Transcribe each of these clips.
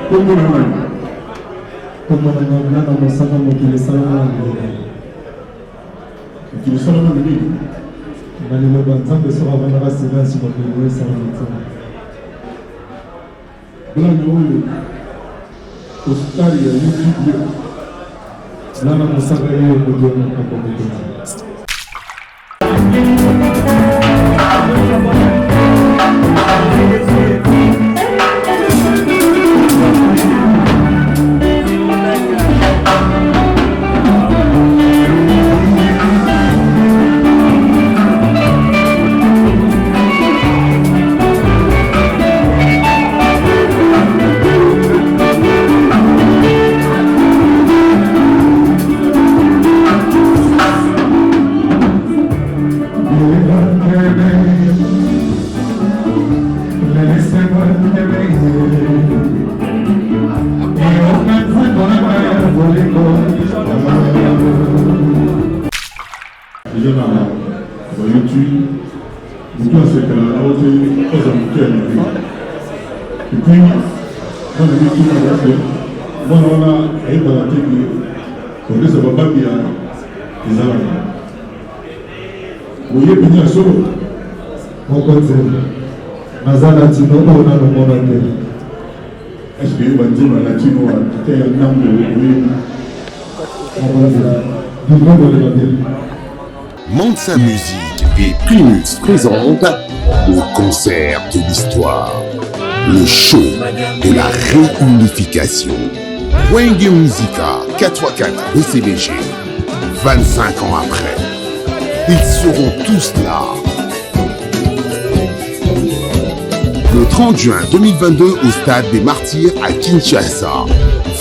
Comment on a mon savon qui le salon qui le salon de lui. Malheureusement, le banzambe sera vendra sévère sur le bureau sans le hospitali ya YouTube. Là, on s'en va aller au bout de est-ce que vous avez un latino à un nombre Mansa Musique et Primus présentent le concert de l'histoire, le show de la réunification. Wenge Musica 4x4 BCBG, 25 ans après, ils seront tous là. Le 30 juin 2022 au Stade des Martyrs à Kinshasa.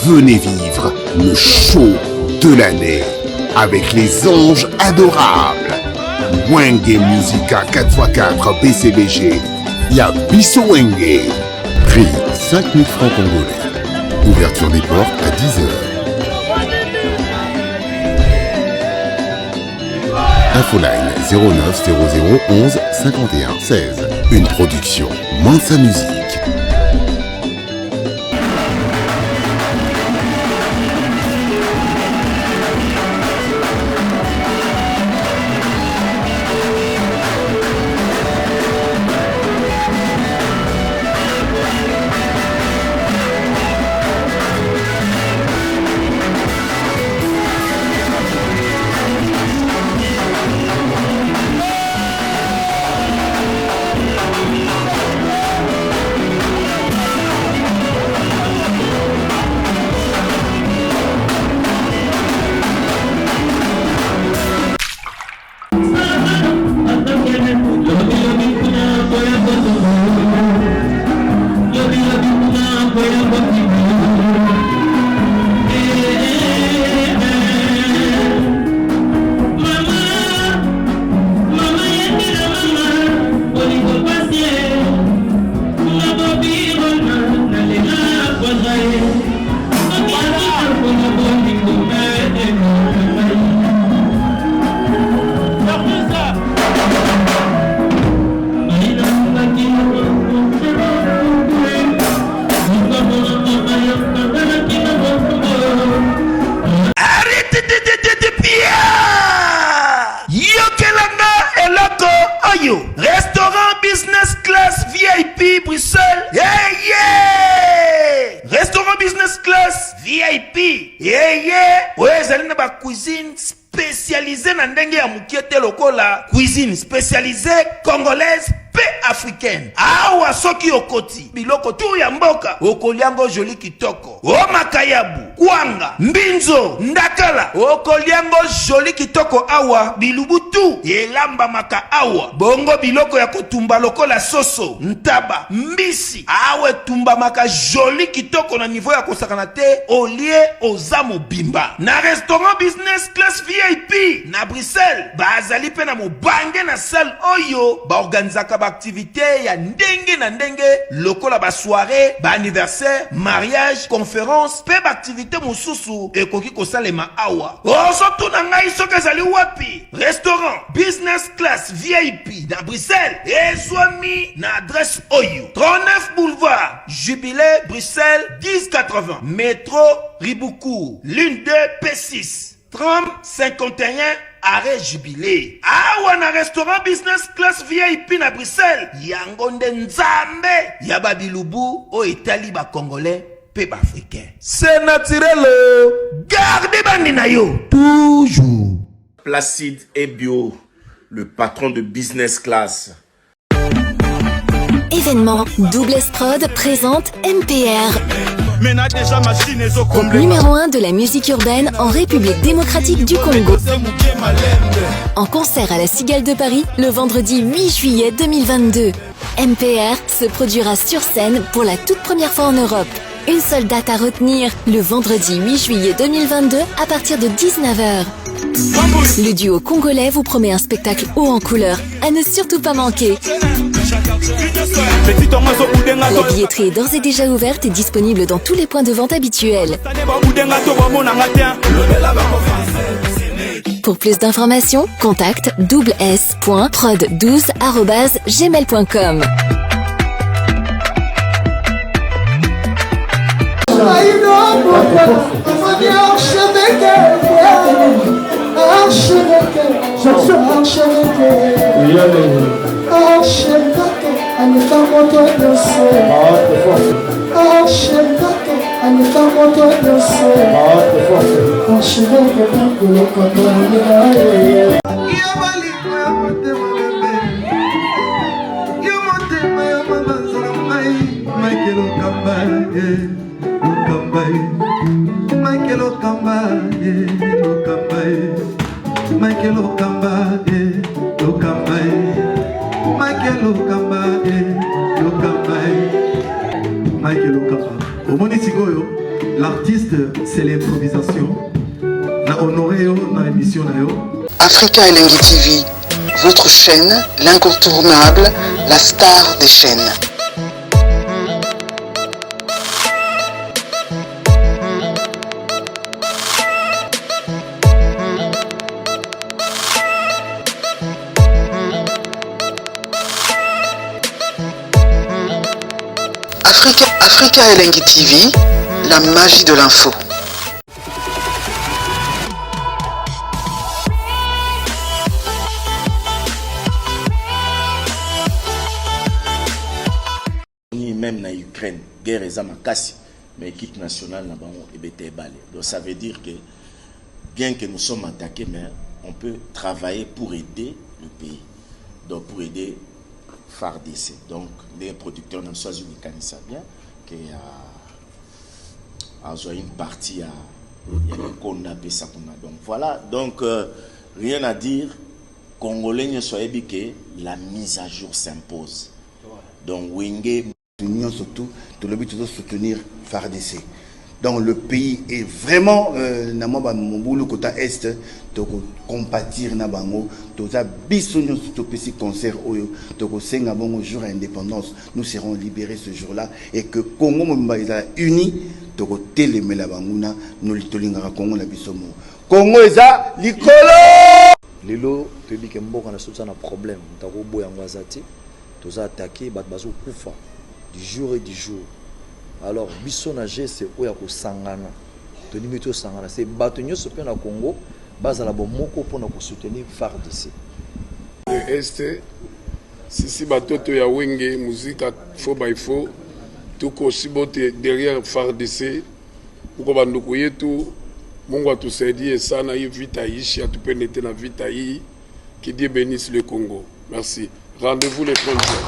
Venez vivre le show de l'année avec les anges adorables. Wenge Musica 4x4 BCBG. Yabiso Wenge. Prix 5 000 francs congolais. Ouverture des portes à 10h. Infoline 09 00 11 51 16. Une production Mansa Musique. Restaurant business class VIP Bruxelles. Yeah, yeah. Restaurant business class VIP. Yeah, yeah. Ouais, zalina ba cuisine spécialisée na ndenge ya mukiete lokola. Cuisine spécialisée congolaise pe africaine. Awa soki okoti. Biloko tu ya mboka. Okoliango joli kitoko. O makayabu. Kwanga. Mbinzo. Ndakala. Okoliango joli kitoko awa. Bilubutu. Elamba maka awa. Bongo biloko ya kotumba lokola soso. Ntaba. Mbisi. Awe tumba maka joli kitoko na niveau ya kosakana te. Olie ozamo bimba. Na restaurant business class VIP. Na Bruxelles. Bazali pe na mobange na salle oyo. Ba organizaka activité ya ndenge na ndenge lokola ba soirée, ba anniversaire, mariage, conférence, pe ba activité activité mosusu ekoki kosalema awa. Ozotuna ngai soki ezali wapi? Restaurant Business Class VIP na Bruxelles ezwami na adresse oyo 39 boulevard Jubilé Bruxelles 1080 métro Riboucourt ligne 2 P6 30 51 arrêt Jubilé. Awa na restaurant Business Class VIP na Bruxelles yango nde nzambe ya babilubu o etali ba congolais pe ba africain. C'est naturel. Gardez bandi na yo toujours. Placide et Bio, le patron de Business Class. Événement Double Estrode présente MPR. Groupe numéro 1 de la musique urbaine en République démocratique du Congo. En concert à la Cigale de Paris le vendredi 8 juillet 2022. MPR se produira sur scène pour la toute première fois en Europe. Une seule date à retenir, le vendredi 8 juillet 2022 à partir de 19h. Le duo congolais vous promet un spectacle haut en couleur, à ne surtout pas manquer. La billetterie est d'ores et déjà ouverte et disponible dans tous les points de vente habituels. Pour plus d'informations, contacte s.prod12@gmail.com. L'artiste, c'est l'improvisation. Na honoré dans l'émission. Africa Elengi TV, votre chaîne, l'incontournable, la star des chaînes. Africa Elengi TV, la magie de l'info. Même na Ukraine, guerre est makasi, mais l'équipe nationale n'a pas été balé. Donc ça veut dire que bien que nous sommes attaqués, mais on peut travailler pour aider le pays. Donc pour aider FARDC. Donc les producteurs n'ont pas eu bien que une partie à qu'on appelle ça. Donc voilà, donc rien à dire. Congolais ne soyez que la mise à jour s'impose. Donc Wenge Union surtout, tout le but de soutenir FARDC. Donc le pays est vraiment mon boulot côté est de compatir na bango to za bisonyo surtout petit concert oyo to ko senga bongo jour indépendance nous serons libérés ce jour-là et que Congo momba eza uni to ko telemela banguna nous litolingaka Congo na bisomo Congo eza likolo lelo tobi ke mboka na sotsa na problème tako boya ngwazati to za attaquer bat bazo kufa du jour et du jour. Alors biso na geste oya ko sangana to nimito sangana c'est batonyo sope na Congo bazala bomoko pona ko soutenir FARDC. Este sisi batoto ya Wenge musique faux by faux tout ko sibote derrière FARDC pour banduku yetu Mungu atusaidie sana hii vita ishi atupendete na vita hii que Dieu bénisse le Congo. Merci. Rendez-vous les 30 jours.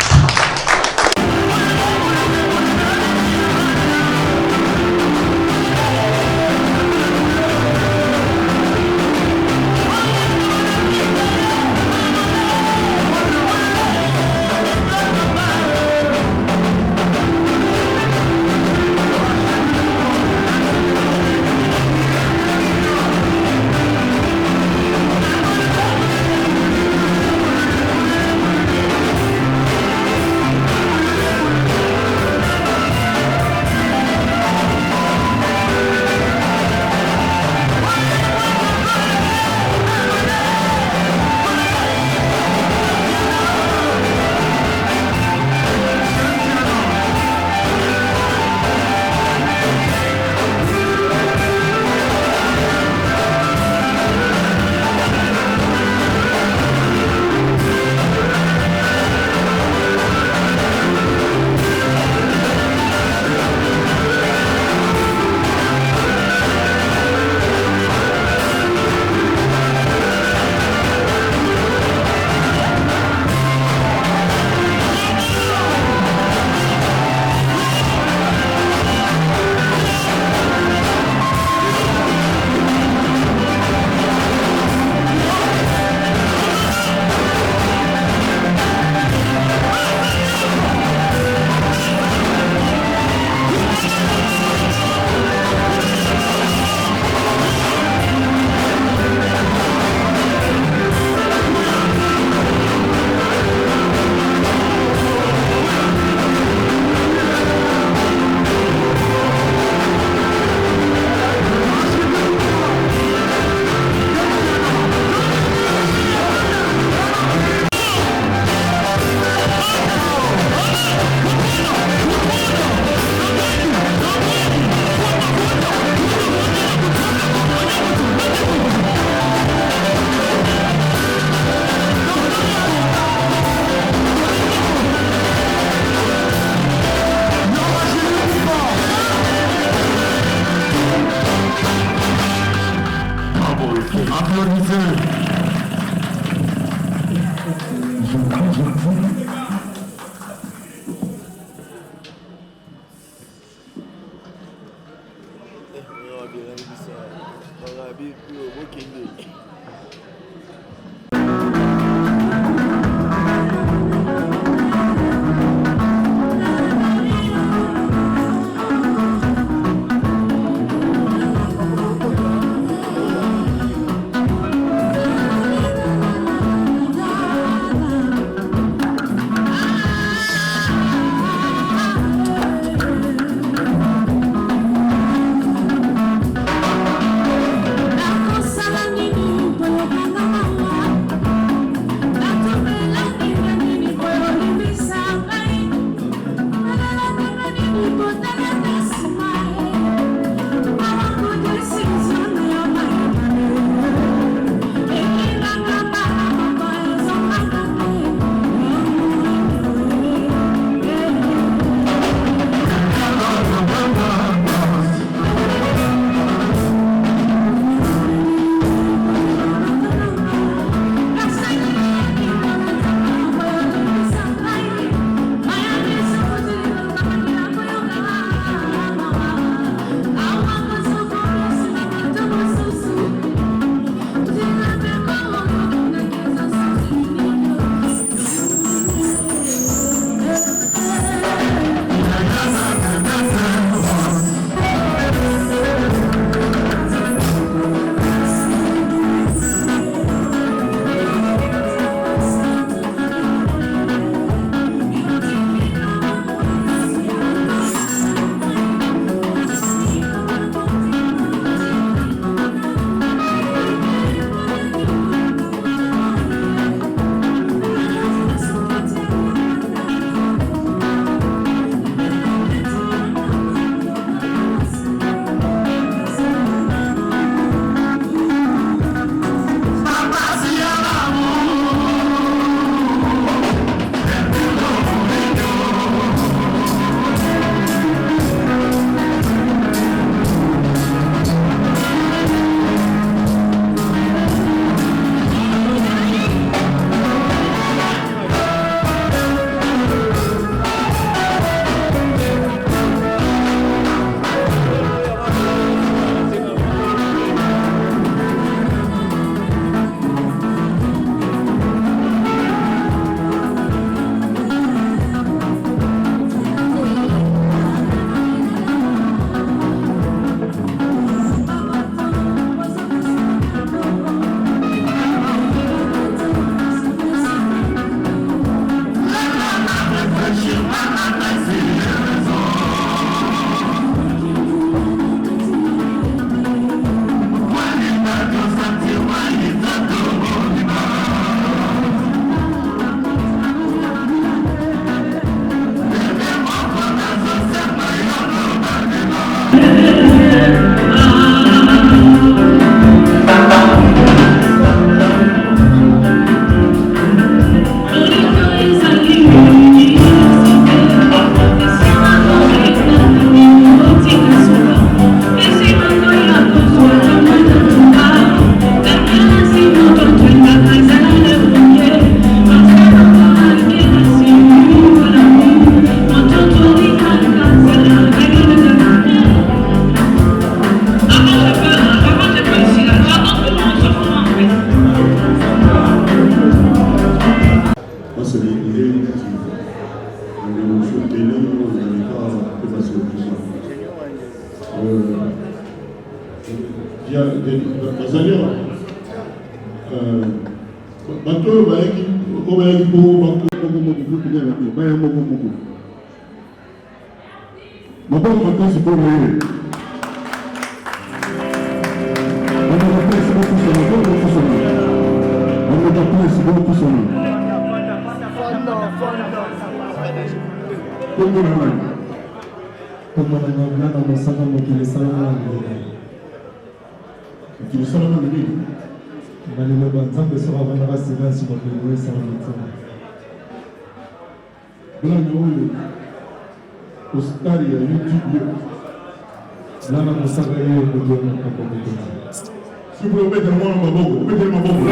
S'il vous plaît, mettez-le-moi dans ma boue. Mettez-le-moi dans ma boue.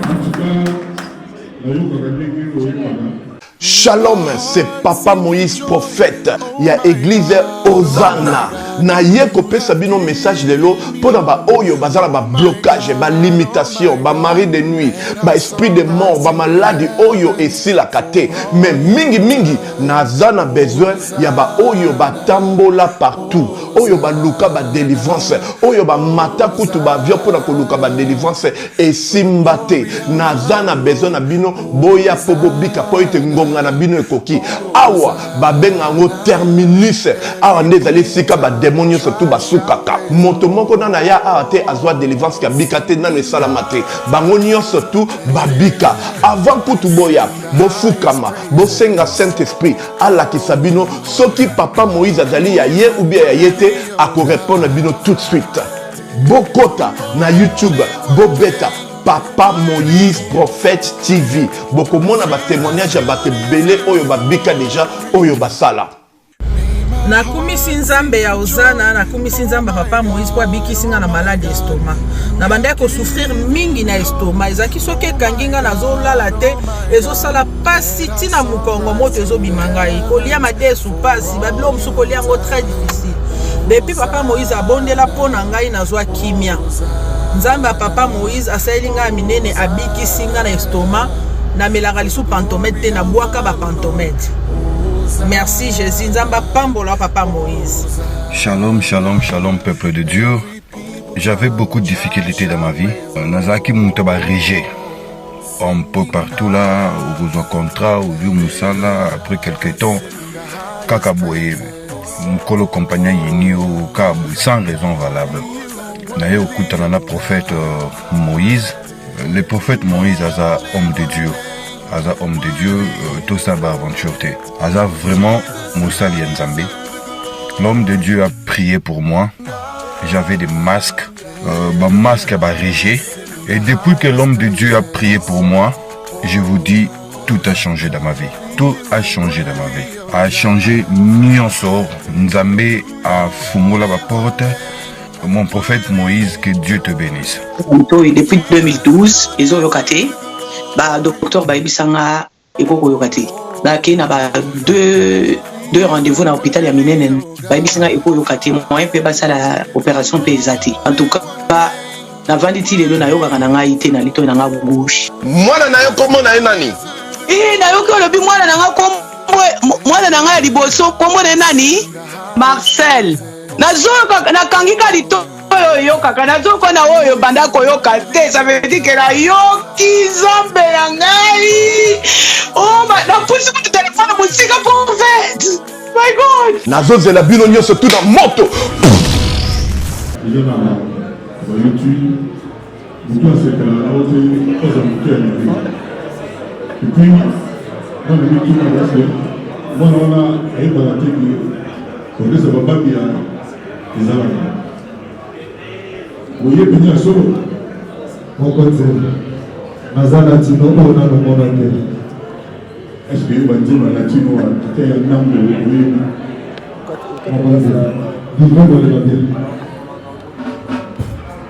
En tout cas, la yoga Shalom, c'est Papa Moïse prophète. Il y a église Hosanna. Na ye kopé sabino message de l'eau pour ba oyo bazala ba blocage, ba limitation, ba mari de nuit, ba esprit de mort, ba maladie oyo et si la kate. Mais mingi nazana besoin ya ba oyo ba tambola partout. Oyo ba luka ba délivrance, oyo ba mata kutu ba vio pour na luka ba délivrance et simbate. Nazana besoin na bino boya pobo bika po ite ngonga na bino ekoki. Awa ba benga ngo terminus. Awa ndezali sika ba démonios surtout basukaka moto moko na ya ate azwa délivrance ka bikate na le salamate bangonio surtout babika avant kutu boya bofukama bosenga Saint Esprit ala kisabino soki Papa Moïse azali ya ye ou bien ya yete ako répondre bino tout de suite bokota na YouTube bobeta Papa Moïse prophète TV bokomona ba témoignage ba belé oyo babika déjà oyo basala na kumisi nzambe ya Hosanna na kumisi nzambe Papa Moïse kwa bikisinga na maladie estomac na banda ko souffrir mingi na estomac ezaki soki kanginga nazo lala te ezosala pasi tina mukongo moto ezobimanga kolia mate su pasi bablo musu kolia ngo très difficile depuis Papa Moïse abondela pona ngai nazwa kimia nzambe Papa Moïse asalinga minene abikisinga na estomac na melaka lisu pantomètre te na bwaka ba pantomètre. Merci Jésus, Nzamba Pambola Papa Moïse. Shalom, shalom, shalom peuple de Dieu. J'avais beaucoup de difficultés dans ma vie. Nazaki Moutaba Régé. Un peu partout là, où vous en contrat, où vous Moussala, après quelques temps, Kakaboye, Mkolo compagnon Yinio, Kabou, sans raison valable. Naye Okutanana prophète Moïse. Le prophète Moïse, Aza homme de Dieu. Aza homme de Dieu, tout ça va aventure. Aza vraiment Moussa Lienzambe. L'homme de Dieu a prié pour moi. J'avais des masques, masque à Régé. Et depuis que l'homme de Dieu a prié pour moi, je vous dis, tout a changé dans ma vie. Tout a changé dans ma vie. A changé Nyonsor. Nzambe a fumula la porte. Mon prophète Moïse, que Dieu te bénisse. Depuis 2012, ils ont locaté. Docteur Baibisanga Ekoko Yokate. Qui n'a pas deux rendez-vous dans l'hôpital Yaminene. Baibisanga Ekoko Yokate. Moi, je peux passer à l'opération PSAT. En tout cas, na vanditi lelo na yoka kana ngai te na lito na nga gauche. Mwana na yo komo na nani? Na yo ko lobi mwana na nga komo mwana na nga liboso komo na nani? Marcel. Nazo na kangika lito yo kaka nazo ko na oyo banda ko yoka te ça veut dire que la yoki zombe ya ngai. Oh na pusi ku téléphone musika prophète. My God. Nazo zela bino nyonso tout dans moto. YouTube, beaucoup à ce que la haute chose à monter à l'église. Et puis, dans le YouTube, moi, on a un balaté qui ça va pas bien les Arabes. Vous voyez, bien à solo. Mon côté, Mazana Tino, on a le monde entier. Est-ce que vous allez dire Latino, qui est un nom de oui? Mon côté, vivons dans les Babel.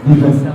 Vas-y.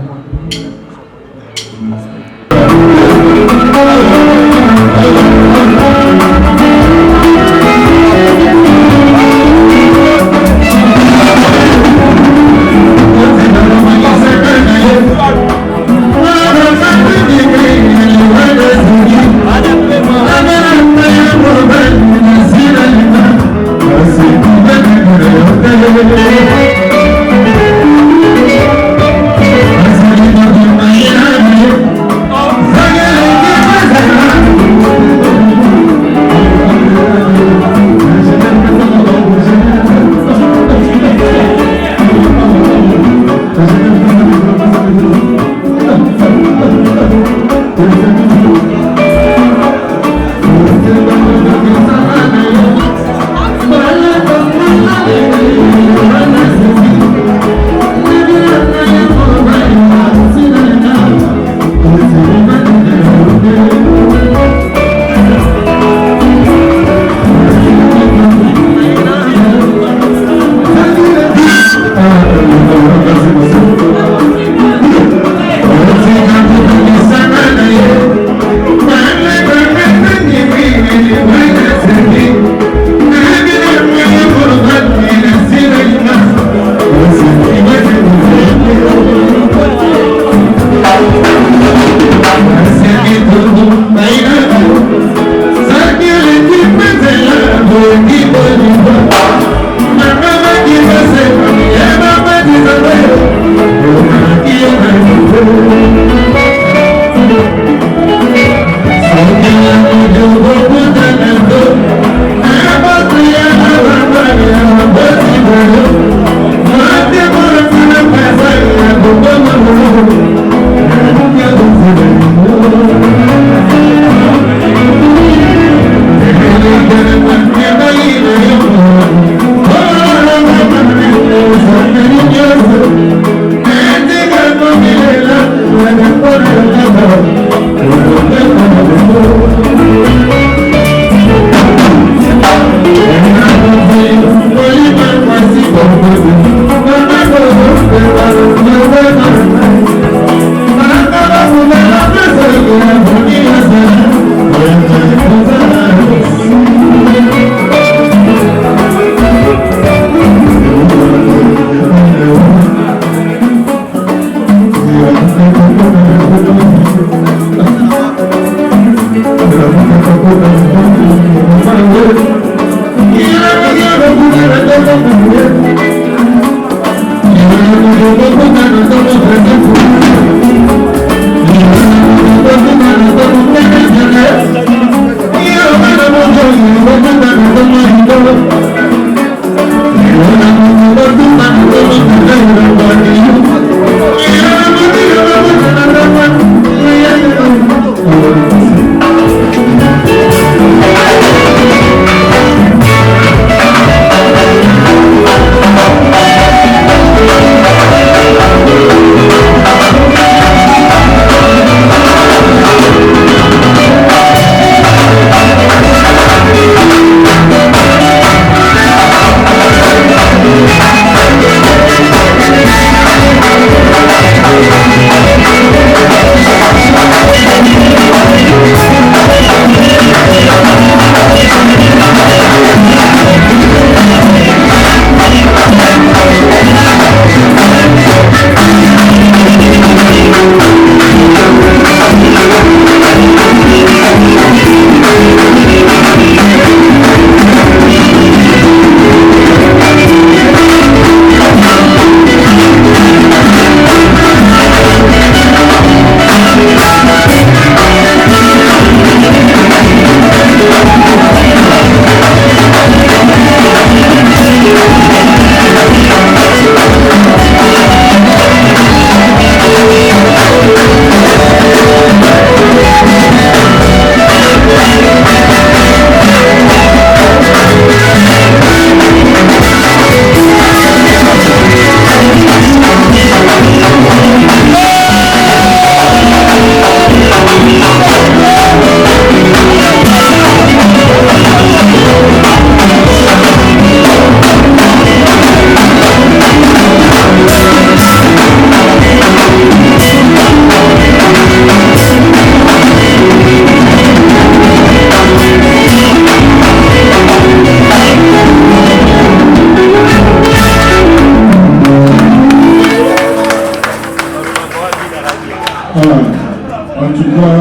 En tout cas,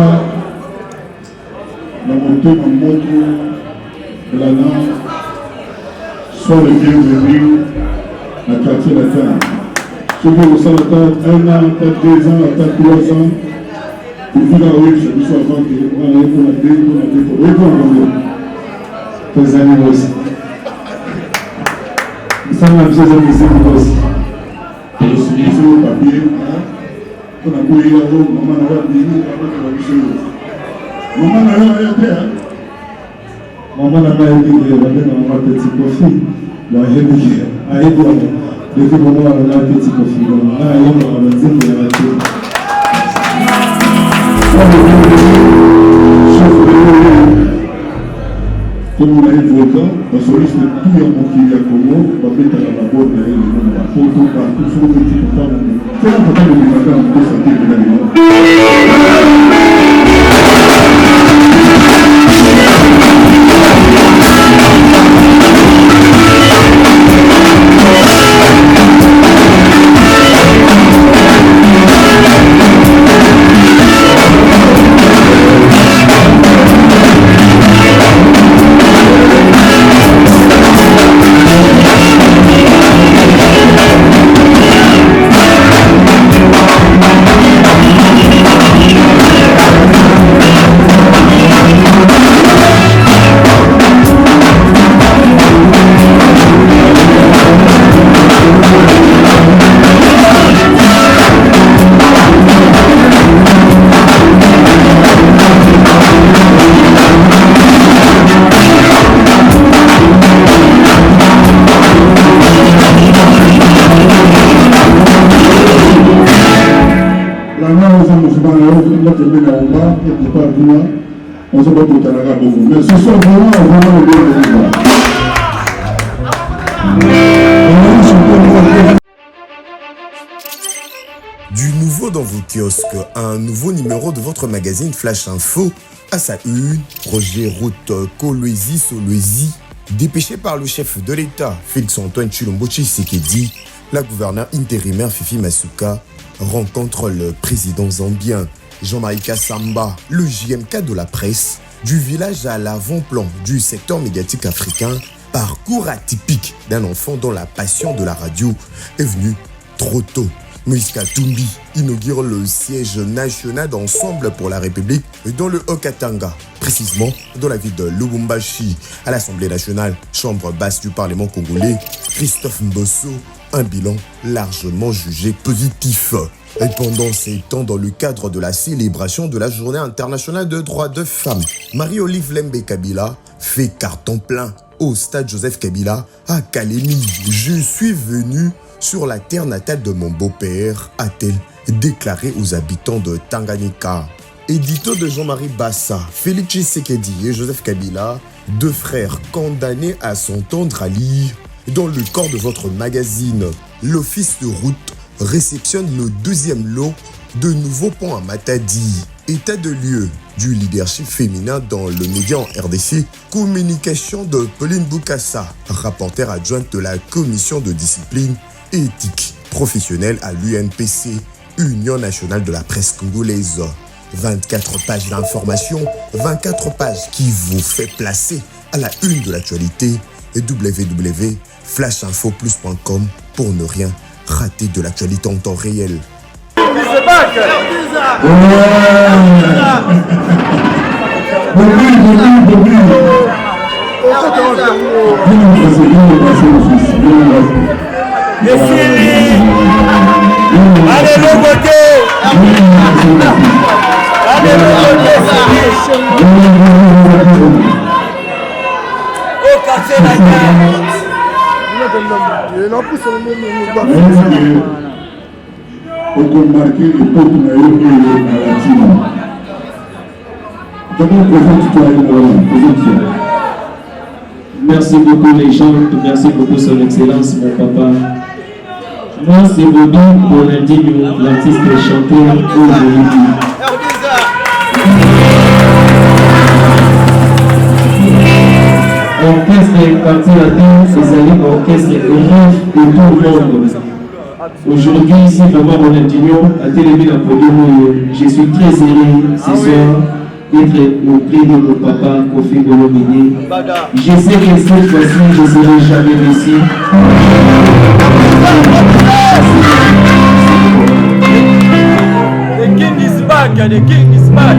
la montée en moto de la langue sont les bienvenus à quartier latin. Ceux qui ont attendre 1 an, peut-être 2 ans, peut-être 3 ans, pour faire la oui, je suis avant que on va aller pour la paix, pour la paix, pour la paix, pour les amis aussi. Nous sommes la chose à aussi. Pour le soumettre au papier, on a bouillé là-haut, maman n'a pas béni, papa n'a pas bouillé. Maman n'a rien été, hein? Maman n'a pas été, maman petit profil. La réalité, à Edouard, depuis le moment où on a un petit profil, on a un petit profil. Comme on a évoqué, parce que c'est tout le monde qui est à Congo, on va mettre à la bonne et on va photo partout sur le petit portable. C'est important de les faire en toute santé on se bat pour Talaga beaucoup. Mais ce sont vraiment les bienvenus. Du nouveau dans vos kiosques, un nouveau numéro de votre magazine Flash Info. À sa une, Roger Route Kolwezi Solwezi, dépêché par le chef de l'État, Félix-Antoine Tshilombo Tshisekedi, la gouverneure intérimaire Fifi Masuka rencontre le président zambien Jean-Marie Kassamba, le JMK de la presse, du village à l'avant-plan du secteur médiatique africain, Parcours atypique d'un enfant dont la passion de la radio est venue trop tôt. Moïse Katumbi inaugure le siège national d'Ensemble pour la République dans le Haut-Katanga, précisément dans la ville de Lubumbashi. À l'Assemblée nationale, chambre basse du Parlement congolais, Christophe Mbosso, un bilan largement jugé positif. Et pendant ces temps, dans le cadre de la célébration de la Journée internationale de droits de femmes, Marie-Olive Lembe Kabila fait carton plein au stade Joseph Kabila à Kalemi. Je suis venu sur la terre natale de mon beau-père, a-t-elle déclaré aux habitants de Tanganyika. Édito de Jean-Marie Bassa, Félix Tshisekedi et Joseph Kabila, deux frères condamnés à s'entendre à lire. Dans le corps de votre magazine, l'Office de route réceptionne le deuxième lot de nouveaux ponts à Matadi. État de lieu du leadership féminin dans le média en RDC, communication de Pauline Boukassa, rapporteure adjointe de la commission de discipline et éthique professionnelle à l'UNPC, Union nationale de la presse congolaise. 24 pages d'informations, 24 pages qui vous fait placer à la une de l'actualité et www.flashinfoplus.com pour ne rien rater de l'actualité en temps réel. Allez, le côté. Allez, le côté. Au quartier la on peut marquer l'époque de la latine. Merci beaucoup les gens, merci beaucoup son excellence mon papa. Moi c'est Bobby Bonaldinho, l'artiste et chanteur aujourd'hui. Orchestre quartier latin, c'est un orchestre riche de tout le monde. Aujourd'hui, ici, Maman Ronaldinho a télévisé la podium. Je suis très heureux ce soir d'être auprès de mon papa, Kofi Olomide. Je sais que cette fois-ci, je ne serai jamais ici. The king is back, the king is back.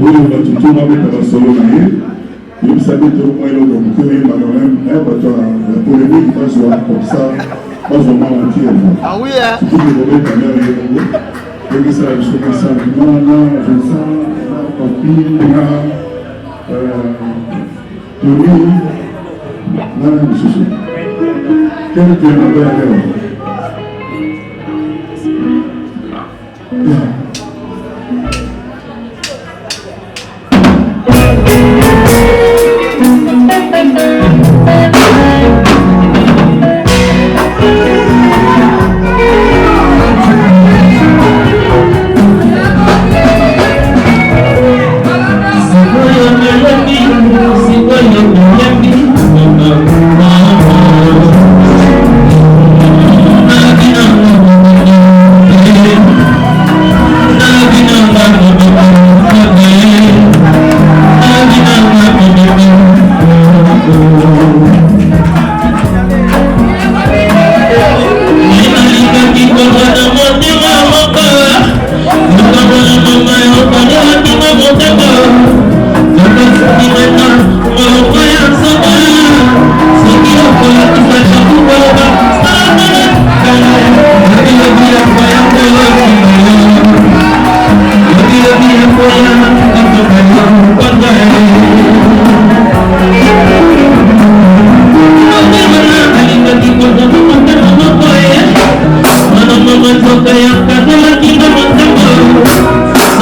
oyo batutu babeta basolo na ye yebisa bete omwa eloko moke oyembaka bato ya polémique bazwa comme ça bazwa mwana tiema tutuki kobeta ndana ye bongo ekisala biso masangima na vincent na papi na toni nana misusu kelke nabayaleo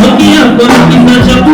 Soki ya kolokisa chapu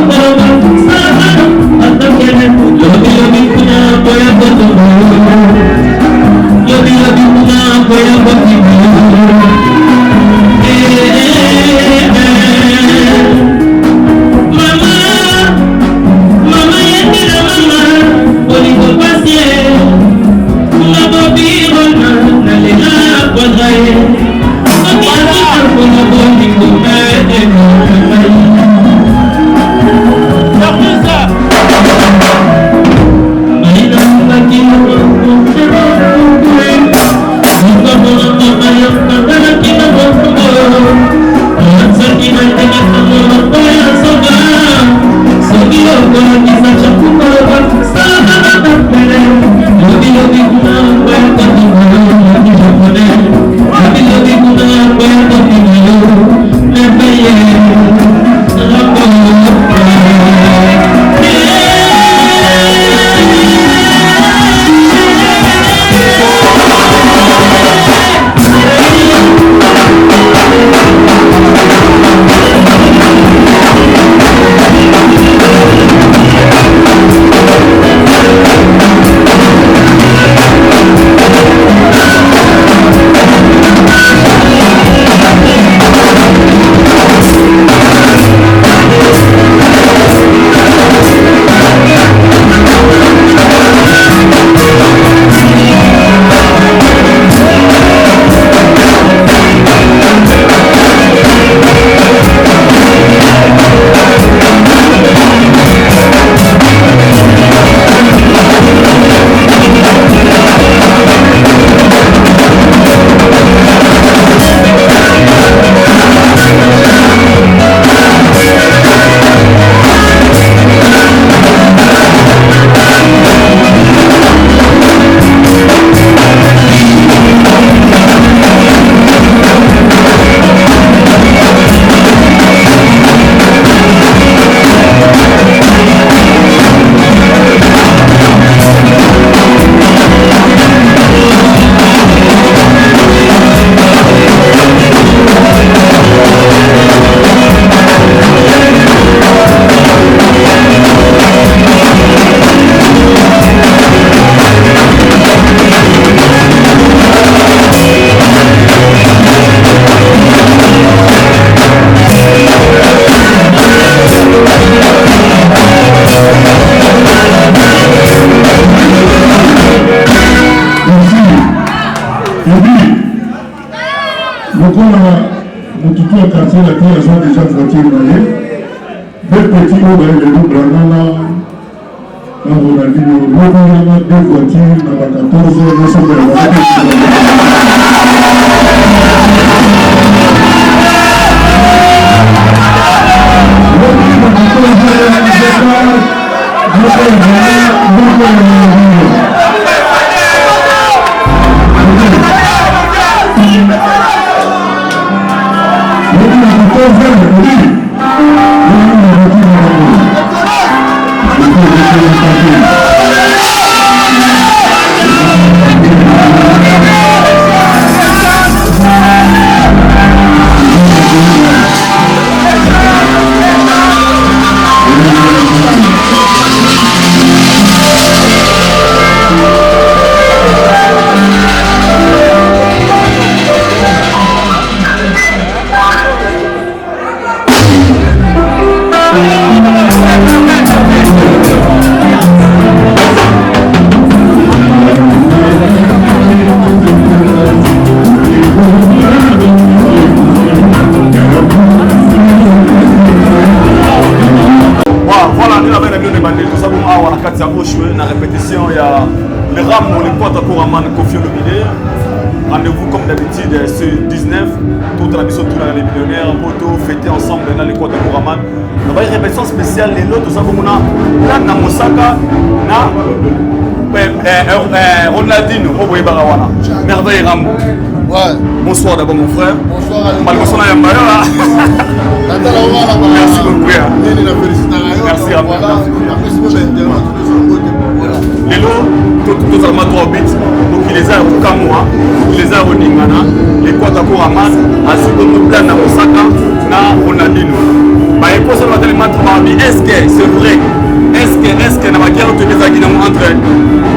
quartier, la qui a déjà voiture. Deux petits mots, les loups blancs, on a dit, deux voitures, dans la 14 heures, nous sommes dans la la répétition, il y a le RAM, le pote à Kouraman, Kofi Olomide. Rendez-vous comme d'habitude ce 19, toute la mission, tous les millionnaires, pour fêter ensemble dans les potes à Kouraman. Il y a une répétition spéciale, les lots, tout ça, comme on a na Mosaka, na Ronaldinho, Oboye Barawana. Merveille Rambo. Ouais. Bonsoir d'abord mon frère. Bonsoir à bonsoir à merci beaucoup. Merci à vous. Les lots, tous les 3 bits, donc il les a au Kamoa, il les a au Ningana, les Kwatako Raman, ainsi que nous plan à Osaka, na Ronaldinho. Bah, il faut se mettre les matres, est-ce que c'est vrai? Est-ce que na baguerre de Bezagina entre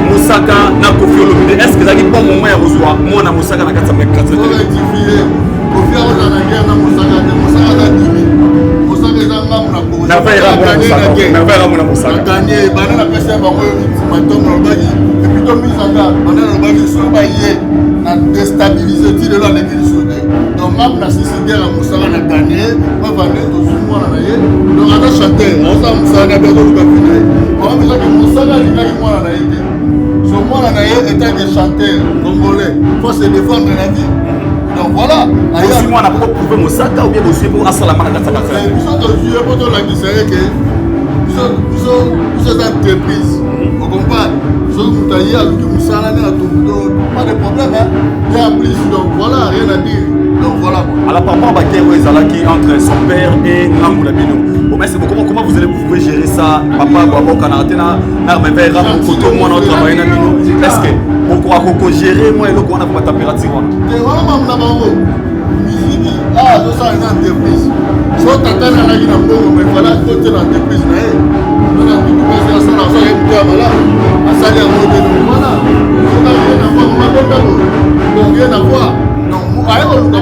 Moussaka na Kofi Olomide, est-ce que ça qui bon moment à reçoit moi na Moussaka na 4 mètres 4 Kofi Olomide na guerre na Moussaka na 10 000 Moussaka za ngamu na ko na va ira na Moussaka gagné bana na pesa ba ko matom na bagi et puis to misanga bana na bagi so ba yé na déstabiliser ti de la l'émission donc ngamu na sisi guerre na Moussaka na gagné va vendre to sumo na yé donc ana chanter on sa Moussaka ba ko ka fina on va dire que Moussaka linga ki mwana na yé so mwana na yé étant que chanteur congolais faut se défendre la vie. Donc voilà. Si moi, on a pas prouvé Moussaka ou bien vous suivez pour Assalama dans sa carrière. Nous sommes joués pour la qui serait que nous sommes entreprises. Vous comprenez? Nous sommes taillés avec Moussaka, pas de problème. Il y a plus, donc voilà, rien à dire. Donc voilà. Alors papa, qui entre son père et Namoulabino. Bon, mais c'est comment vous pouvez gérer ça? Papa, Boabo, Kanatena, Narmevera, Koto, moi, notre travail, est-ce que pourquoi gérer moi et le qu'on a pour la température? Ah, je sens une entreprise. Si on t'attend à la guine, mais voilà, côté l'entreprise, on a dit que c'est ça, on a dit que voilà, on s'est dit voilà, on a rien à voir, on a rien à voir. Donc, on a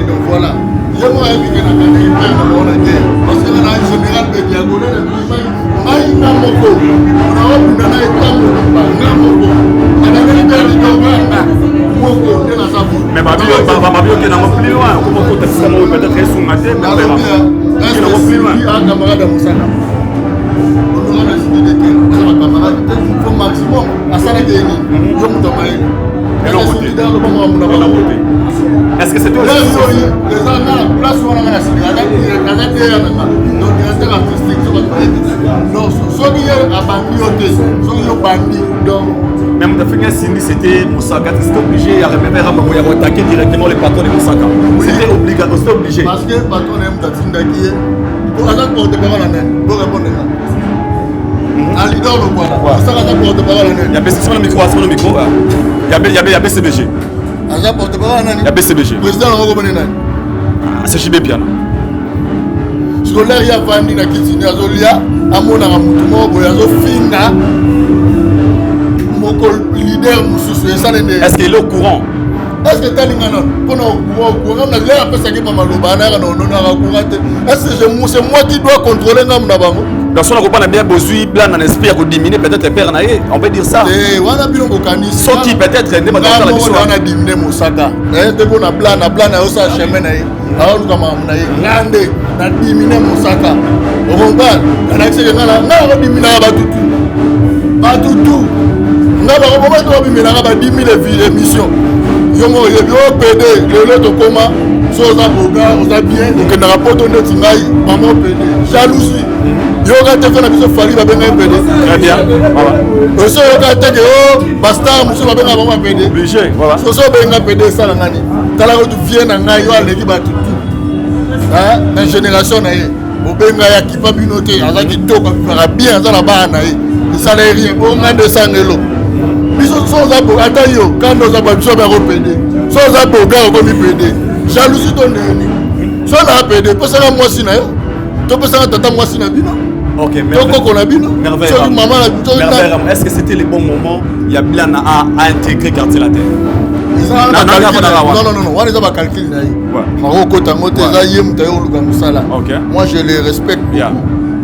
donc voilà. Je moi parce que là, en général, les diagonales, on a une amoko, on a une mais Babio qui est plus loin, comment peut être peut-être sous ma tête, mais plus loin. Un camarade de Moussaka. On aura décidé de quel camarade, il faut maximum à Salagéni, je me demande. Est-ce que c'est toi les gens place où on a la non, ceux qui ont abandonné, même de finir c'était Moussaka, c'était obligé à attaquer directement les patrons de Moussaka. C'était obligé. Parce que le patron aime Tatsindaki, pour la porte-parole, pour répondre. Un leader le quoi? Ça va porte-parole. Il y a le micro, il y a BCBG. Il y a BCBG. Président c'est Chibé Piano. Scolaire, il y a Vandi na Kitini, Azolia, Amona Ramutumo, Boyazo Finga, Moko leader Moussou. Est-ce qu'il est au courant est-ce que talinga non pona courant na l'air après ça qui mama lobana non non na courant est-ce que c'est moi qui dois contrôler ngam na bango personne ne comprend bien besoin plan en esprit à diminuer peut-être père naé on peut dire ça wana bino bokani so qui peut-être ne pas dans la mission na diminuer mosaka te bona plan na osa chemin naé alors luka mamu naé grande na diminuer mosaka au combat na accès ngala na diminuer batutu nga ba ko ba to bimela ba 10 000 émissions yongo yebi o PD lelo to koma so za boga o za bien donc na rapport de notre ngai maman PD jalousie yoga te fana biso fali ba benga PD très bien voilà so yoga te ke o basta muso ba benga maman PD obligé voilà so benga PD sala ngani tala ko tu viens na ngai yo aleki ba tutu hein na génération na ye o benga ya kipa binote azaki to ba bien za na ba na ye ça n'est rien on a 200 euros biso soza bo ata yo quand nous avons biso ba repéder soza bo ga ko mi pédé jalousie to ndeni so na pédé parce que moi si na yo to parce que tata moi si na bino OK donc ko na bino so maman la est-ce que c'était le bon moment il y a bien à intégrer quartier la terre non on les a calculé na yi maroko tango te za yem tayo luka musala moi je les respecte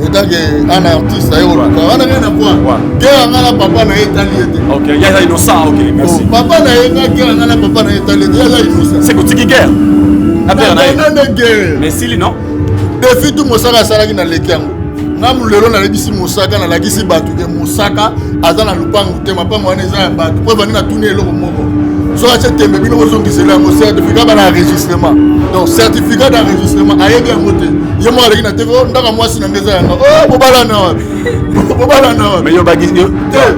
autant que un artiste ayo luka wana ngena quoi guerre ngala papa na italienne OK il y a innocent OK merci papa na yenga guerre ngala papa na italienne il y a innocent c'est que guerre na guerre mais si non défi tout mosaka salaki na lekiango ngamu lelo na lebisi mosaka na lakisi batu ke mosaka azana lupangu te mapango wana eza ya batu po vani na tuni eloko moko so ache tembe bino ozongisela yango certificat bana enregistrement donc certificat d'enregistrement ayebi yango te ye moko aleki na te ndaka mwasi na ngeza yango bobala na wapi mais yo bagisi te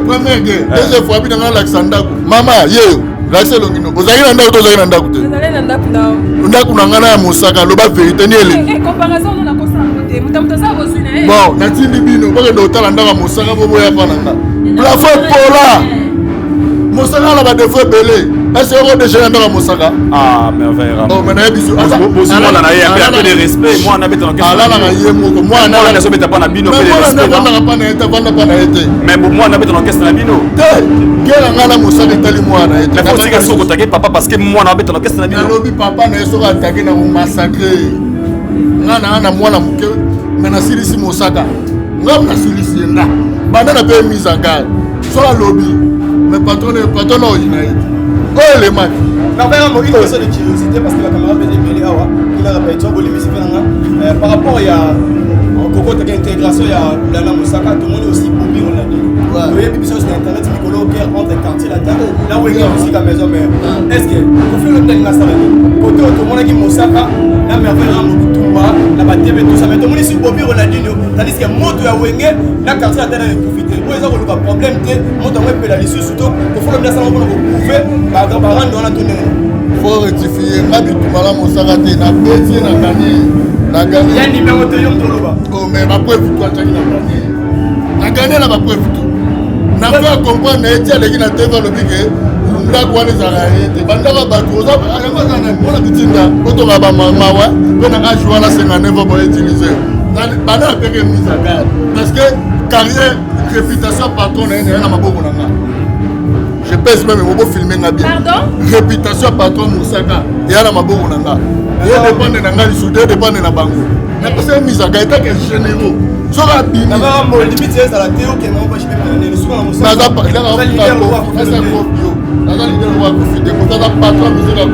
première guerre deuxième fois bina ngala lakisa ndako mama yeyo lakisa elongi no ozalaki na ndako to ozalaki na ndako te ndako na ngana ya mosaka loba vérité ni ele bon natindi bino bokende otala ndako ya mosaka boboya mpa na nga plafond pola mosaka na badefo ebele est-ce que déjà ndaka mosaka merveille oh mais na biso moi na ye un peu de respect moi na beta na question ala na ye moko moi na so beta pa na bino pe de respect na pa na eta vanda pa na ete mais moi na beta na question na bino te gera ngala mosaka tali moi na ete mais faut aussi que so ko papa parce que moi na beta na question na bino lobi papa na so ka attaquer na massacrer ngana mwana muke mais na silisi mosaka ngam na silisi nda banda na pe mise en garde so la lobby mais patron au United oh les matchs non vraiment une question de curiosité parce que la caméra peut démêler awa il a répété on voulait me par rapport à Coco ta intégration il y a la Mosaka tout le monde aussi pour on a dit oui puis sur internet Nicolo guerre entre quartier la terre là où il y a aussi la maison mais est-ce que vous faites le temps là ça côté tout le monde qui Mosaka la merveille à Mutumba la batebe tout ça mais tout le monde ici pour on a dit tandis que moto ya wenge la quartier la terre est profiter pour ils ont le problème que moto on peut la issue surtout pour faire le ça on peut prouver par rendre on a tourné faut rectifier ngabi tumala Mosaka te na petit na gagné ya numéro de yom toloba oh mais ma preuve toi tu na gagné la preuve tout na fait comprendre eti aleki na tv le bige ndako wana ezalaka ye te bandaka bato yango aza na mpona bitinda otonga bamawa mpe na age wana 59 ans boutiliser banda apeke mise à garde parce que carrière réputation patron na ye na ye na maboko na nga je pèse même mobo filmer nga bien réputation patron Mosaka eya na maboko na nga ye dépendre na nga lisusu te dépendre na bango mais parce que mise à garde etake généraux soki abimi naza lidere wa kofide kozaza patron musique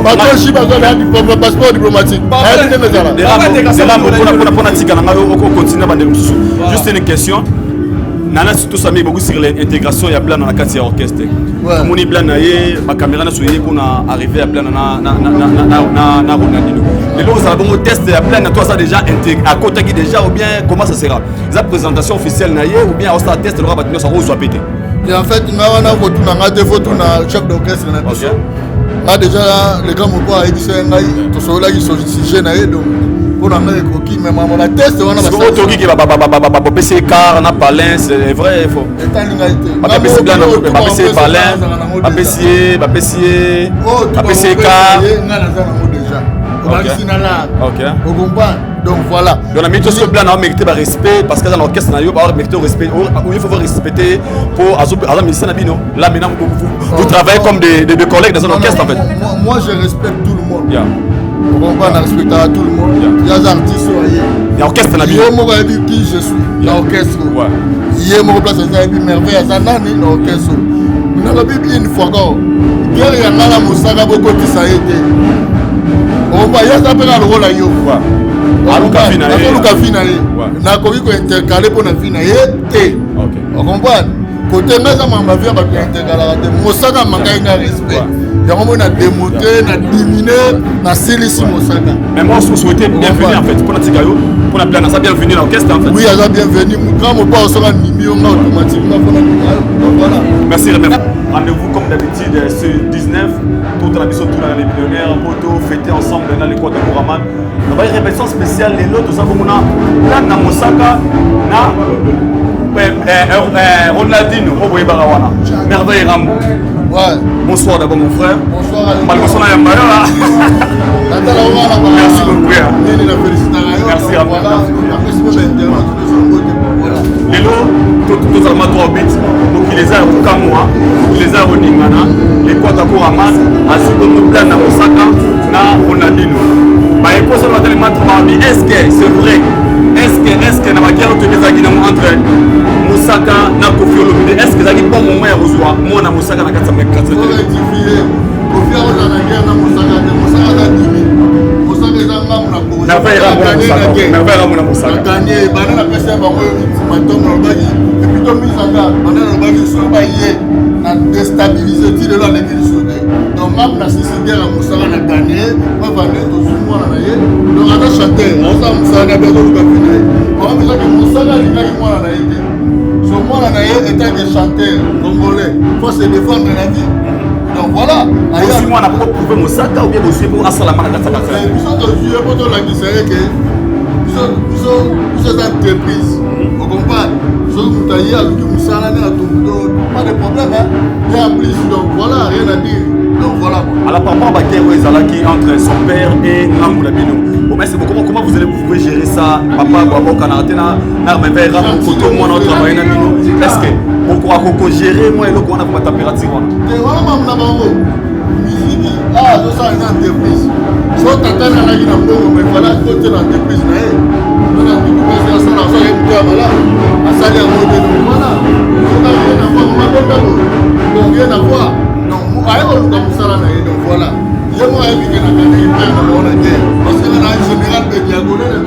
patron shi bazolea passeport diplomatique mpona tika na ngai okontinue bandeko mosusu juste une question nana surtout sami beaucoup sur l'intégration ya plan na kati ya orchestre omoni plan na ye bacaméra nyonso ye mpona arrivé ya plan na Ronaldinho lelo ozala bongo test ya plan na to aza déjà akotaki déjà ou bien comment ça sera eza présentation officielle na ye ou bien osala test loka bato nyonso akozwa pete en fait nga wana kotuna nga te fo tuna chef d'orchestre na biso nga déjà le grand mopo ayebisa ngai tosololaki sujet na ye donc mpona ngai ekoki me mama na test wana otokiki bapesi car na palin c'est vrai faux etali ngai te bapesi palin bapesi car nga naza nango déjà Vous comprenez? Donc voilà. On a mis tout ce plan à mériter le respect parce que dans l'orchestre, on a mérité le respect. Il faut vous respecter pour la musicien Nabino. Là maintenant, vous travaillez comme des collègues dans un orchestre en fait. Moi je respecte tout le monde. Vous comprenez? On respecte tout le monde. Il y a des artistes. Il y a orchestre Nabino. Il y a qui je suis. Il y a orchestre. Il y a mon place à merveille à Zanani, l'orchestre. Nous avons bien une fois encore. Il y a un Moussaka beaucoup de ça a été. On va y aller à le rôle à Yo. nakoki kointercale mpo na vi na ye te ocomprendre kote nga eza mamba vi bato intercalaka te mosaka mangai nga respect yango moi na démontre na dimine na silisi mosaka. Mais moi je souhaitais bienvenue en fait pour la Tigayo pour la plan ça bienvenue à l'orchestre en fait. Oui aza bienvenue quand mon pas sera nimi on automatiquement pour la voilà. Merci rendez-vous comme d'habitude ce 19 toute la mission tout les millionnaires pour fêter ensemble dans les cours de Kouraman. On va une répétition spéciale les lots tout ça comme on a na Mosaka na Ronaldinho Oboye Barawana merveille Rambo. Ouais. Bonsoir d'abord mon frère. Bonsoir. Merci beaucoup. Merci à vous. Les lots, tous les amateurs bits, donc il les a au Kamoa, il les a au Ningana, les Kwatako Ramas, ainsi que nous plan à Osaka, na Ronaldinho. Bah, et pour ça, on va demander est-ce que c'est vrai? Est-ce que na baguerre tu les as entre Mosaka na Kofi Olomide? Est-ce que ça pas mon mère aux oies? Moi na Mosaka na 4 mètres 4. Kofi Olomide na guerre na Mosaka na 10 000. Mosaka eza ngamu na Kofi. Na vai ramona Mosaka. Gagné banana pesa bango matongo lobaki et puis to misanga banana lobaki so ba yé na déstabiliser ti de la l'émission. Donc ngamu na sisi guerre na Mosaka na gagné ba vendre to sumwa na ye. Donc ata chanter osa Mosaka be ko ka fini. Kwa misa ke Mosaka linga mwana na ye. So mwana na ye étant que chanteur congolais faut se défendre la vie. Donc voilà. Si moi on a pas prouvé Mosaka ou bien aussi pour Asalama na Katsaka. Ils sont de jouer pour la guisser que ils sont entreprises. Vous comprenez? Ils sont taillés avec du Moussala à tout. Pas de problème hein. Il y a plus donc voilà rien à dire. Donc voilà. Alors papa Bakero Ezalaki entre son père et Namboula Bino. Bon mais c'est comment vous pouvez gérer ça? Papa Babo Kanatena na merveille ram photo moi notre travail na Bino. Est-ce que pourquoi qu'on gérer moi et le qu'on a pas température moi? Et voilà maman na bango. Musique ah ça une entreprise. So tata na la na bongo mais voilà côté l'entreprise na ye. On a tout passé ça là ça est bien voilà. À salir modèle voilà. On a rien à voir donc rien à voir. Donc ayo comme ça là donc voilà. Je moi ai vu que na kana il perd on a dit parce que là en général be diagonale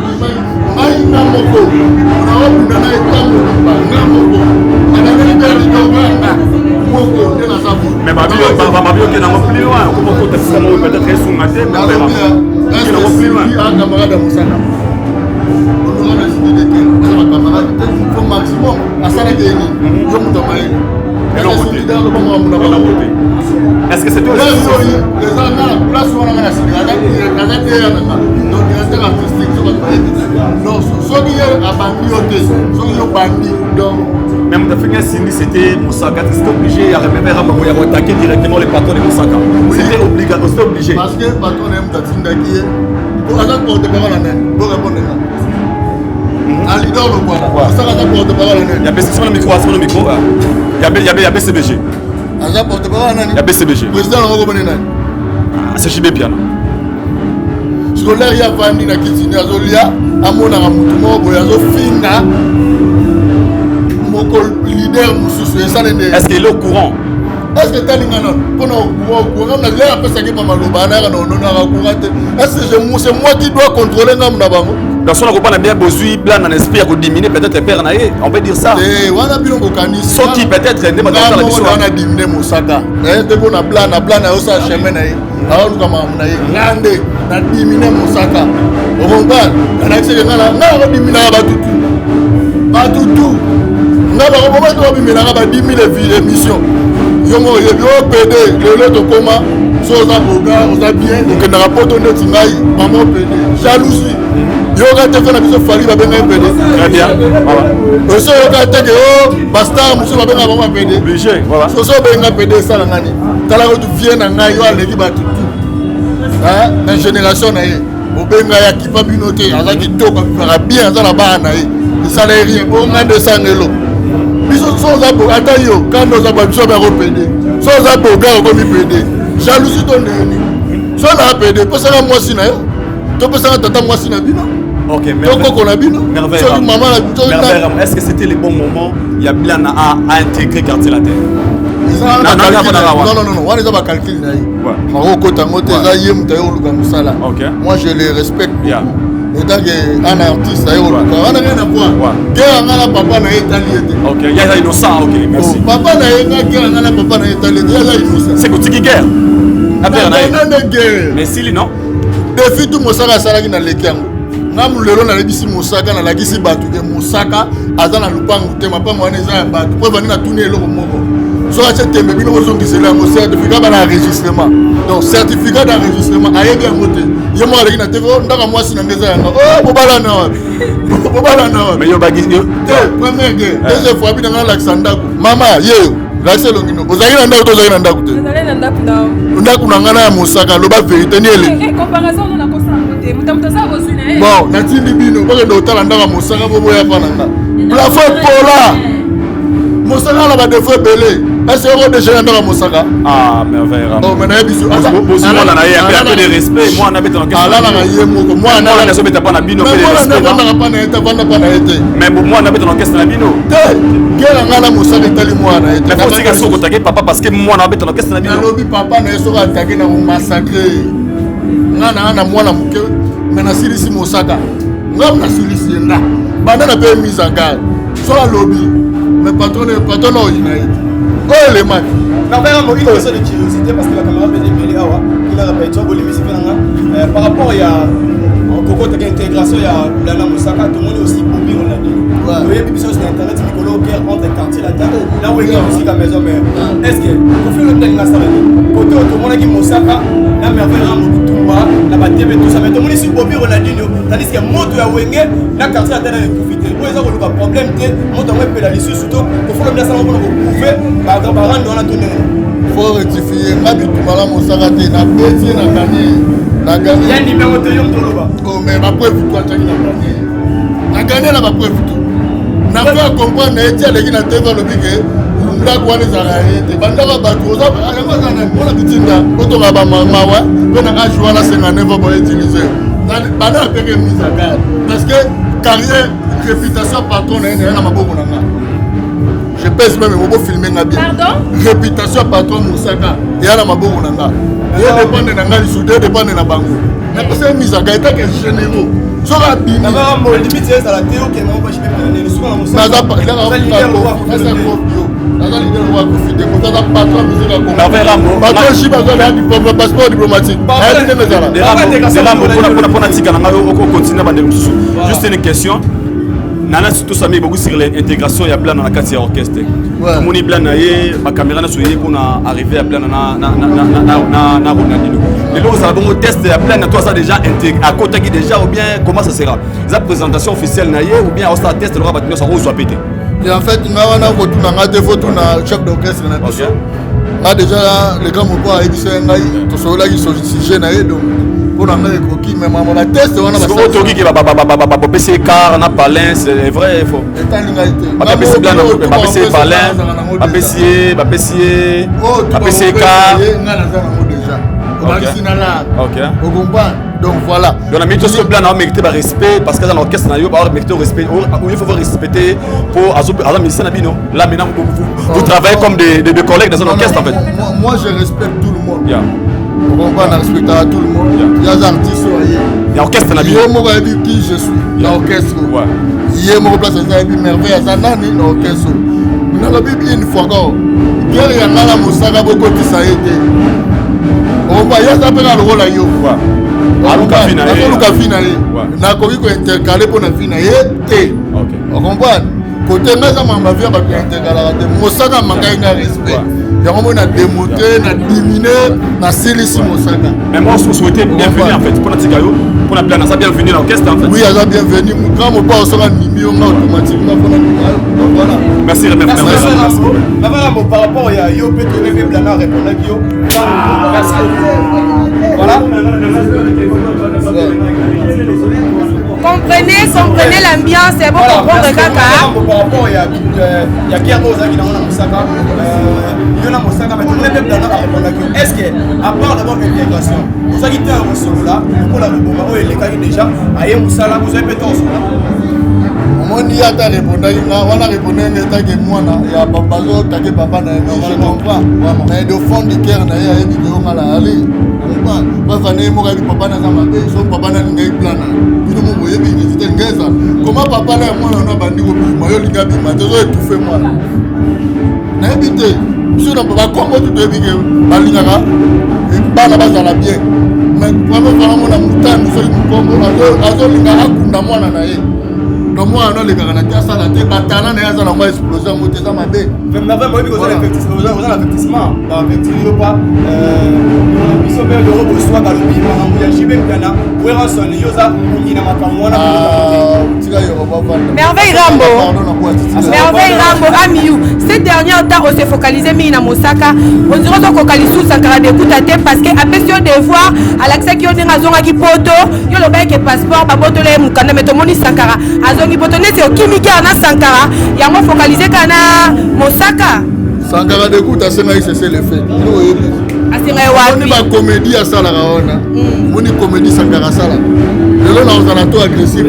mai na moko. On a obina na etambo na moko. Ana ni bien donc là. Mais Babio qui est dans plus loin, comment on peut peut-être sous maté, mais qui est plus loin. Un camarade à Moussaka. On aura décidé que un camarade faut maximum à ça la gagner. Je me demande. Est-ce que c'est toi aussi? Les gens là, place où on a la cigarette, donc directeur artistique, non, ceux qui ont abandonné, ceux qui ont bandit, donc. Même de finir Sini, c'était Moussaka, c'était obligé à attaquer directement les patrons de Moussaka. C'était obligatoire, c'était obligé. Parce que le patron aime Tatinda qui est pour aller porte-parole en Inde, pour répondre à un leader le quoi. Moussaka a porte-parole en Inde. Il y a BCBG, sur le micro. Il y a BCBG. Il y a BCBG. Président c'est Chibé Piano. Scolaire, il y a Fandi na Kitini, Azolia, Amona Ramutumo, Boyazo Finga. Leader est-ce qu'il est au courant? Est-ce que tu es au courant? Est-ce que c'est moi qui dois contrôler les dans son accompagnement, bien besoin blanc en esprit à diminuer peut-être père naïe, on peut dire ça. Sauf qui peut-être n'est pas dans la mission. On a diminué Moussaka. Et on a blanc na osa chemin naïe. Alors nous comme naïe, grande, na diminué Moussaka. On comprend? On a accès que na diminué ba tout. Na ba ko ba to bimela ba 10 000 émissions. Yo mo yo PD le to koma so za boga oza bien donc na rapport de tingai maman PD jalousie. Yo ga te ko na biso fali ba benga PD. Très bien. Voilà. So yo ga te que oh basta muso ba benga maman PD. Obligé, voilà. So benga PD ça la ngani. Tala ko tu viens na ngai yo aleki ba tout. Hein, na génération na ye. Obenga ya kipa binote, azaki toka bien, azala bana e. Salaire rien, on a 200 euros. Biso sans abo, attends yo, quand nous avons besoin de repéder. Sans abo, gars, comme il pédé. Jalousie ton nez. Sans la pédé, pour ça, moi, si na yo. Tu peux ça, tata, moi, si na bino. Ok, merveille. Est-ce que c'était les bons moments? Il y a bien à intégrer quartier la terre. Non, on est à calcul. Moi, je les respecte. Étant qu'un artiste, on n'a rien à voir. Guerre papa n'a été ok, il y a innocent, ok, merci. Papa n'a été c'est que tu guerre. Mais si, non? Défi tout Mosaka Salaki na Lekiango. Nam lelo na lebisi Mosaka na lakisi batu ke Mosaka azana lupango te mapa mwana za batu. Po vani na tuni eloko moko. So a cette tembe bino bozo ngisela mo certificat ba enregistrement. Donc certificat d'enregistrement ayebi ya mote. Yemo aleki na TV ndaka mwasi na ngeza yanga. Oh bobala na wapi? Bobala na wapi? Mais yo bagi yo. Première guerre, deuxième fois bina na Alexandako. Mama yeyo. Grâce longino. Ozali na ndako tozali na ndako te. Ozali na ndako na. Ndako na ngana ya Mosaka loba vérité ni ele. Comparaison on a kosa côté. Mutamutaza bozuna. Bon, natindi bino parce que otala ndaka Mosaka bobo ya pana nga. Plafond pola. Mosaka la ba defo belé. Est-ce que vous déjà dans Mosaka? Ah, merveille. Oh, mais na biso. Moi on a un peu de respect. Moi on a besoin de question. Ah là na yemo. Moi on a besoin de pas na bino. Mais moi on a besoin de question na bino. Quel ngana Mosaka tali moi na été. Mais faut que ça attaquer papa parce que moi on a besoin de question na bino. Lobi papa na so attaquer na massacrer. Ngana na mwana muke. Mais na silisi Mosaka. Ngam na silisi nda. Bana na pe mise en garde. So la lobby. Mais patron no United. Oh les matchs. Non, vraiment, une question de curiosité parce que la caméra Béné Awa, il a répété, par rapport à Coco, tu as une intégration, il y a Lana Mosaka, tout le monde est aussi bobby, on l'a dit. Vous voyez, puis sur Internet, Nicolo, guerre entre les quartiers, la terre, là où il y a aussi la maison, mais est-ce que vous faites le temps de la salle? Côté, tout le monde a dit Mosaka, la merveille, Ramoutoumba, la bataille, tout ça, mais tout le monde est sur bobby, on l'a dit, tandis que Moto a Wenge, la quartier, la terre, elle est profitée. Vous avez un problème, Moto a pédalisé, surtout, il faut le mettre ça, on va prouver, par exemple, on a tourné. Il faut rectifier, Mabitoumala Mosaka, na bétier, na gagné. Il y a un numéro de Yom Toloba. Oh, mais ma preuve, toi, tu as gagné. Na gagné, la preuve, tout. Na fait comprendre, na été allé na TV le bigue. Nda kwa les arrêter. Banda ba batu, oza ayama na bona bitinda. Oto ba mama wa, pe na ka jouer la 59 pour utiliser. Banda peke mise à garde. Parce que carrière, réputation patron na maboko na nga. Je pèse même au filmer nga bien. Pardon? Réputation patron Mosaka. Et na maboko na nga. Il dépend de nga soudé dépend de na bango. Mais parce que mise à garde est que généraux. Sora bini. Na ba mo limite c'est la théo que non pas je peux prendre le soir Mosaka. Na ba là on va faire ça l'idée on va profiter pour ça patron musique à na vera mo patron shi ba za di passeport diplomatique. Ayé ne mezala. Dera mo pona tika na ngalo ko continuer bande mususu. Juste une question. Nana surtout ça mais beaucoup sur l'intégration il y a plein dans la carte orchestre. Mon i plan naie ma caméra na soyé qu'on a arrivé à plein na Ronaldinho. Et là, vous avez un test à plein, toi ça déjà intégré, à côté qui déjà ou bien comment ça sera? La présentation officielle naie ou bien au stade test le rabat ça soit pété. Et en fait, nous avons des photos na chef d'orchestre na biso. Là déjà les gars m'ont pas édité ngai, to so là ils sont sujet naie donc pour na coquille mais maman la test on a ça. C'est auto qui va PC car na palin, c'est vrai il faut. Ba PC blanc, ba PC palin, ba PC car. Ok. Vous comprenez? Donc voilà. Donc, on a mis tout ce plan à mériter le respect parce que dans l'orchestre, on a mérité le respect. Il faut respecter pour Azam Ministère Nabino. Là, maintenant, vous travaillez comme des collègues dans un orchestre en fait. Moi, je respecte tout le monde. Vous comprenez? On respecte tout le monde. Il y a des artistes. Il y a l'orchestre Nabino. Il y a qui je suis. L'orchestre. Il y a mon place, il y a une merveille. Il y a l'orchestre. Nous avons vu une fois encore. Il y a un Mosaka beaucoup qui ça a été. On va y aller le rôle à yo. Na koki ko intercaler pour na fina yete. On comprend. Côté ngaza mamba via ba intercaler de Mosaka manga ina respect. Ya ko na démonter, na diminuer, na silisi Mosaka. Mais moi je souhaitais bienvenue en fait pour Natikayo. pour la plan, ça bienvenue l'orchestre en fait. Oui, elle a bienvenue. Quand on parle sur un numéro, automatiquement, voilà. Merci, merci. Par rapport à Yo, Petroleum, Blana, répondre à Yo. Voilà. Comprenez l'ambiance, c'est bon comprendre Kaka. Par rapport à Guerre Rosa qui est dans Moussaka, il y a Moussaka, mais tout le monde Blana répondre à Yo. Est-ce que, à part d'abord l'intégration, vous avez été un solo là, pour la Reboumaro et les cas déjà, à Moussala, vous avez pété en solo. On y a répondu, on a répondu que moi, il y a papa, il papa, je comprends. Mais de fond du cœur, il y a une vidéo mal à aller. Comment papa là moi on a bandi ko mayo linga bi matezo étouffé moi na habité sur le papa comment tu devais que balinga bana bazala bien mais vraiment na mutani so likombo azo linga akunda mwana na ye donc moi on les gars na tia sala te batana na yaza na moi explosion moteza mabe même na vraiment bi ko za l'avertissement avertir pas biso be le robot soit dans le pays na ya jibe kana wera son yoza ngina makamwana Merveille Rambo Amiou. Ces derniers temps on s'est focalisé Mina Moussaka. On dirait qu'on focalise sur Sankara d'écoute à terre parce que après si on devoir à l'accès qui on est raison à qui poto yo le bec et passeport baboto le mukanda mais to moni Sankara azongi poto ne c'est kimika na Sankara ya mo focaliser kana Moussaka Sankara d'écoute à Senga c'est le fait on est pas comédie à ça la raona on est comédie Sankara sala le là on a tout agressif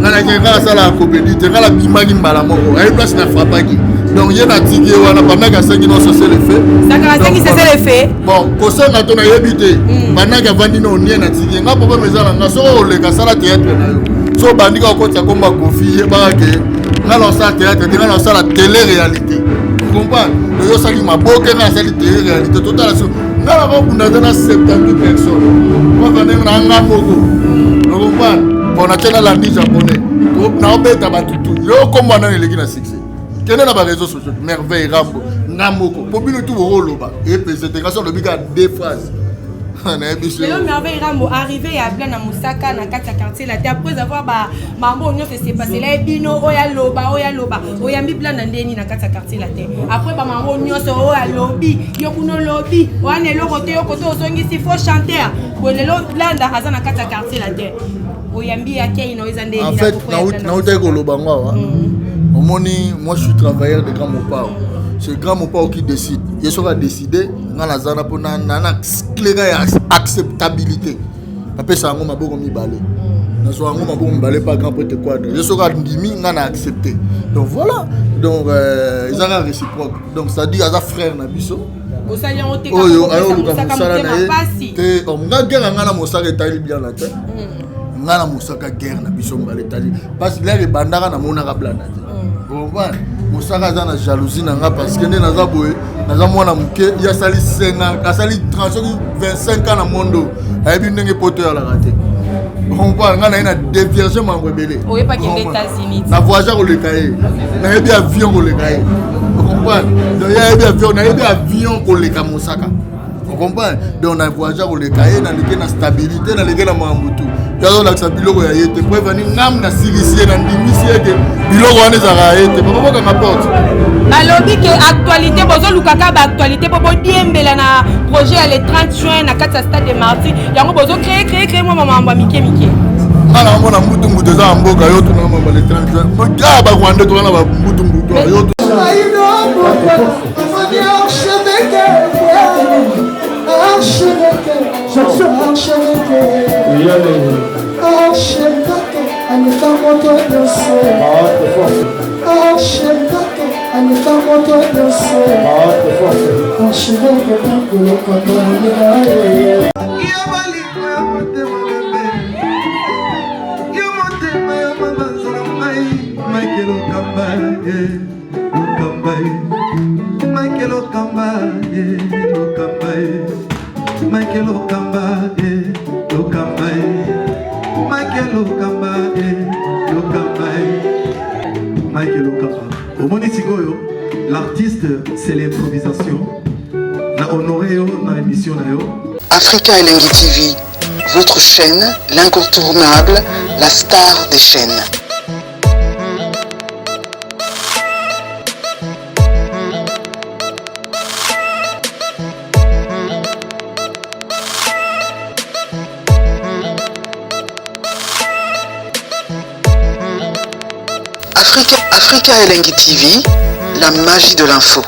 ngana kanga sala comédie te ngala bimaki mbala moko ay place na frapaki donc yena tiki wana pendant 5 ans c'est le fait Sankara 5 c'est le fait bon kosenga to na yebite pendant que vandi no nie na tiki nga papa mezala nga so le kasala théâtre na yo so bandika ko tia komba kofi ba ke ngala sa théâtre te ngala sa la télé réalité tu comprends yo sali maboke na sali télé réalité total so ngala ko bunda na 70 personnes ko vendre na nga moko tu comprends bon a tena la ni japonais na obeta batutu yo komba na eleki na succès kene na ba réseaux sociaux Merveille Rambo ngamoko mobile tout roloba et puis intégration le bika deux phrases na ebiso le Merveille Rambo arrivé à Blana Moussaka na kati quartier là après avoir ba mambo nyonso s'est passé là bino oya loba oyambi Blana ndeni na kati quartier là après ba mambo nyonso oya lobby yo kuno lobby wana eloko te yo koto ozongi si faut chanter bolelo Blanda haza na kati quartier là en fait, moi je suis travailleur de Grand Mopao. C'est Grand Mopao qui décide. Il sera décidé, on a acceptabilité. Après ça, on a beaucoup mis balai. Pas grand prêtre quadre. Je serai dimi, on a accepté. Donc voilà. Donc ils sont réciproques. Donc ça dit à sa frère Nabiso. Ngana Moussaka guerre na biso mbale tali parce que là les bandara na mona ka blana comprendre Moussaka za na jalousie na nga parce que ne naza boye naza mwana muke ya sali 5 ans asali 25 ans na mondo ayebi ndenge poto ya la raté comprendre ngana ina dévierge mambo belé oye pas kende États-Unis na voyage ko le cahier na yebi avion ko le cahier comprendre donc ya yebi avion na yebi avion ko le ka Moussaka comprendre donc na voyage ko le cahier na leke na stabilité na leke na mambutu yazo la biloko ya yete pour venir ngam na silisie na ndimisie ke biloko wana za yete papa boka na porte balobi ke actualité bozo lukaka ba actualité popo diembela na projet ya le 30 juin na kati stade de Martyrs yango bozo créer moi mama mike ala mona mutu za mboka yo tuna mama le 30 juin mo ga ba kwande to na ba mutu yo L'artiste, c'est l'improvisation. Na honoré dans l'émission. Africa Elengi TV, votre chaîne, l'incontournable, la star des chaînes. Africa Elengi TV, la magie de l'info.